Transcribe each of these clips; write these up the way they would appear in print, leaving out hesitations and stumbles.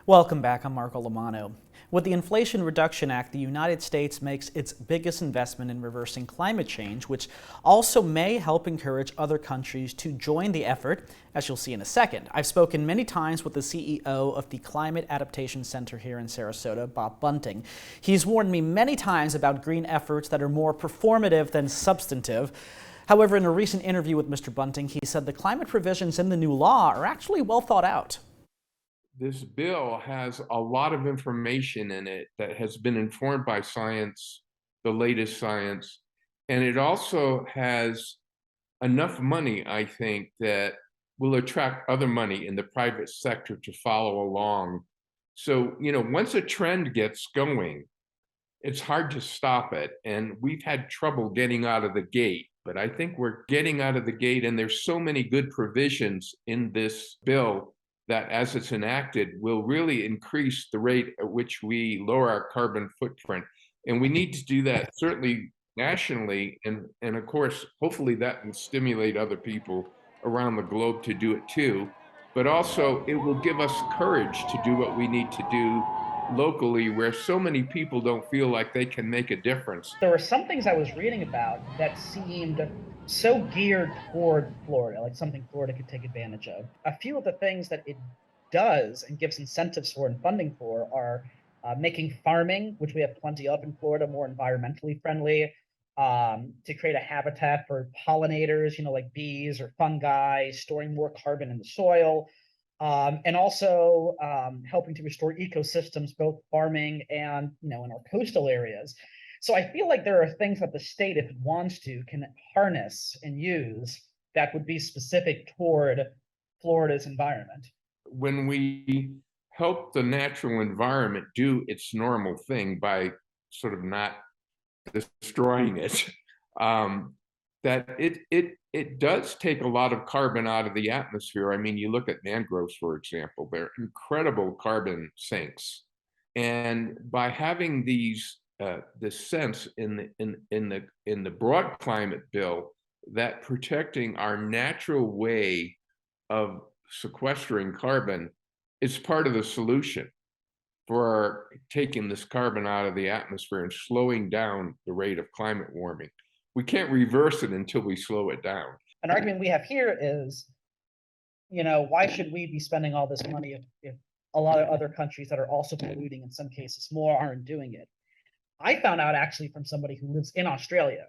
Welcome back. I'm Marco Lamano. With the Inflation Reduction Act, the United States makes its biggest investment in reversing climate change, which also may help encourage other countries to join the effort, as you'll see in a second. I've spoken many times with the CEO of the Climate Adaptation Center here in Sarasota, Bob Bunting. He's warned me many times about green efforts that are more performative than substantive. However, in a recent interview with Mr. Bunting, he said the climate provisions in the new law are actually well thought out. This bill has a lot of information in it that has been informed by science, the latest science, and it also has enough money, I think, that will attract other money in the private sector to follow along. So, once a trend gets going, it's hard to stop it. And we've had trouble getting out of the gate, but I think we're getting out of the gate, and there's so many good provisions in this bill that as it's enacted will really increase the rate at which we lower our carbon footprint. And we need to do that certainly nationally. And of course, hopefully that will stimulate other people around the globe to do it too. But also it will give us courage to do what we need to do locally, where so many people don't feel like they can make a difference. There were some things I was reading about that seemed so geared toward Florida, like something Florida could take advantage of. A few of the things that it does and gives incentives for and funding for are making farming, which we have plenty of in Florida, more environmentally friendly, to create a habitat for pollinators, like bees or fungi, storing more carbon in the soil, and also helping to restore ecosystems, both farming and in our coastal areas. So I feel like there are things that the state, if it wants to, can harness and use that would be specific toward Florida's environment. When we help the natural environment do its normal thing by sort of not destroying it, that it does take a lot of carbon out of the atmosphere. I mean, you look at mangroves, for example, they're incredible carbon sinks. And by having these this sense in the broad climate bill that protecting our natural way of sequestering carbon is part of the solution for taking this carbon out of the atmosphere and slowing down the rate of climate warming. We can't reverse it until we slow it down. An argument we have here is, why should we be spending all this money if a lot of other countries that are also polluting, in some cases more, aren't doing it? I found out actually from somebody who lives in Australia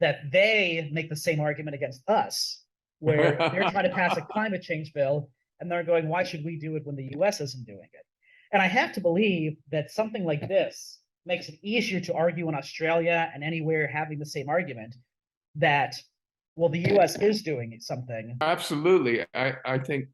that they make the same argument against us, where they're trying to pass a climate change bill and they're going, why should we do it when the US isn't doing it? And I have to believe that something like this makes it easier to argue in Australia and anywhere having the same argument that, well, the US is doing something. Absolutely. I think,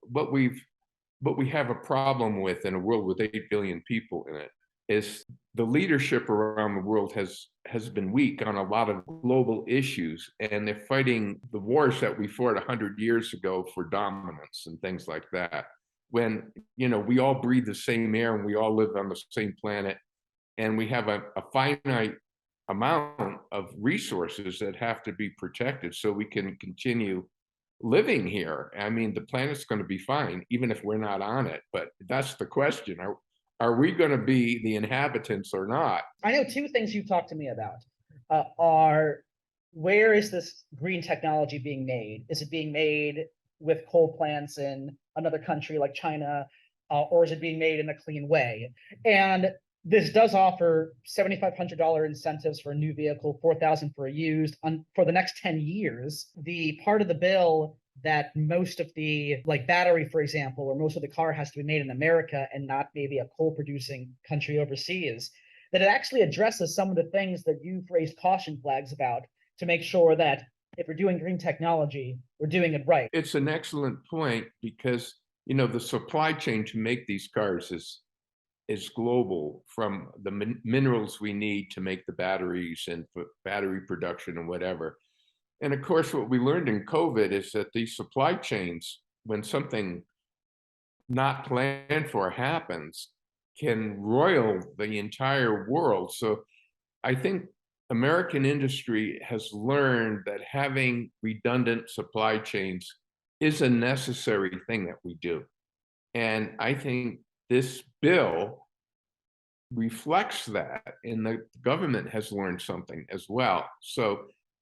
what we have a problem with in a world with 8 billion people in it is the leadership around the world has been weak on a lot of global issues, and they're fighting the wars that we fought 100 years ago for dominance and things like that. When, we all breathe the same air and we all live on the same planet, and we have a finite amount of resources that have to be protected so we can continue living here. I mean, the planet's going to be fine, even if we're not on it. But that's the question. Are we going to be the inhabitants or not? I know two things you talked to me about are, where is this green technology being made? Is it being made with coal plants in another country like China, or is it being made in a clean way? And this does offer $7,500 incentives for a new vehicle, $4,000 for a used, for the next 10 years. The part of the bill that most of the, like battery, for example, or most of the car has to be made in America and not maybe a coal producing country overseas, that it actually addresses some of the things that you've raised caution flags about to make sure that if we're doing green technology, we're doing it right. It's an excellent point because, the supply chain to make these cars is global, from the minerals we need to make the batteries and for battery production and whatever. And of course, what we learned in COVID is that these supply chains, when something not planned for happens, can roil the entire world. So I think American industry has learned that having redundant supply chains is a necessary thing that we do. And I think this bill reflects that, and the government has learned something as well. So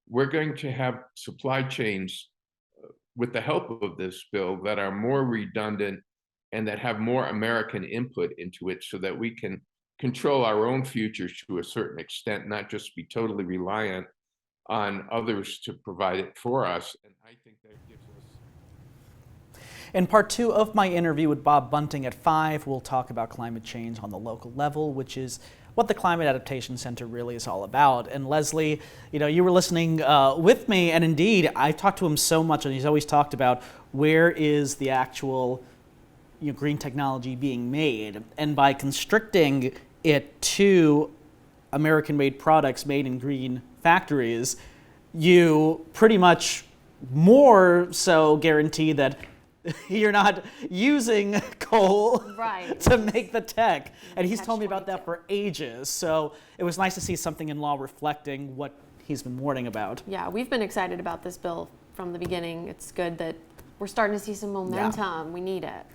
we're going to have supply chains with the help of this bill that are more redundant and that have more American input into it so that we can control our own future to a certain extent, not just be totally reliant on others to provide it for us. And I think that gives us. In part 2 of my interview with Bob Bunting at 5, we'll talk about climate change on the local level, which is what the Climate Adaptation Center really is all about. And Leslie, you were listening with me, and indeed, I talked to him so much, and he's always talked about where is the actual green technology being made. And by constricting it to American-made products made in green factories, you pretty much more so guarantee that you're not using coal to make the tech. And he's told me about that for ages. So it was nice to see something in law reflecting what he's been warning about. Yeah, we've been excited about this bill from the beginning. It's good that we're starting to see some momentum. We need it.